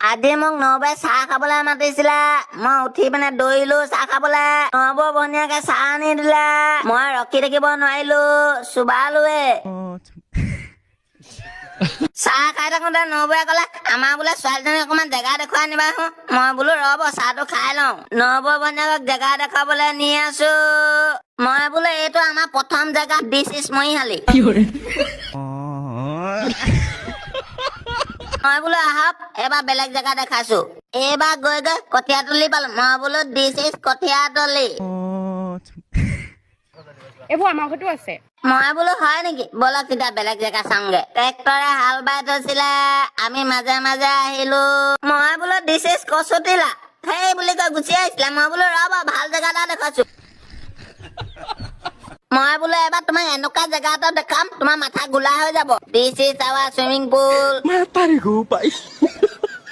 আজি মোক নবৌৱে চাহ খাবলৈ মাতিছিলা মই উঠি পিনে দৌৰিলো চাহ খাবলৈ নবৌ ভনীয়াকে চাহ আনি দিলা মই ৰখি থাকিব নোৱাৰিলো চুবালোৱে চাহ খাই থাকোতে নবৌৱে ক'লে আমাৰ বোলে ছোৱালীজনী অকমান জেগা দেখুৱাই আনিবা হো মই বোলো ৰ'ব চাহটো খাই লওঁ নবৌ ভনীয়াকক জেগা দেখুৱাবলৈ নি আছো মই বোলে এইটো আমাৰ প্ৰথম জেগা দিছ ইজ মৰিশালি মই বোলো আহক এবাৰ বেলেগ জেগা দেখাইছো এইবাৰ গৈ গৈ কঠীয়াতলি পালো মই বোলো দিছ ইজ কঠীয়াতলি এইবোৰ আমাৰ ঘৰতো আছে মই বোলো হয় নেকি বলক তেতিয়া বেলেগ জেগা চাওঁগে ট্ৰেক্টৰে হাল বাই থৈছিলে আমি মাজে মাজে আহিলো মই বোলো দিছ ইজ কচুটিলা সেই বুলি কৈ গুচি আহিছিলে মই বোলো ৰ'ব ভাল জেগা এটা দেখাইছো মই বোলো এবাৰ তোমাক এনেকুৱা জেগা এটা দেখাম তোমাৰ মাথা গোলা হৈ যাব this is our swimming pool Matarik ko pa.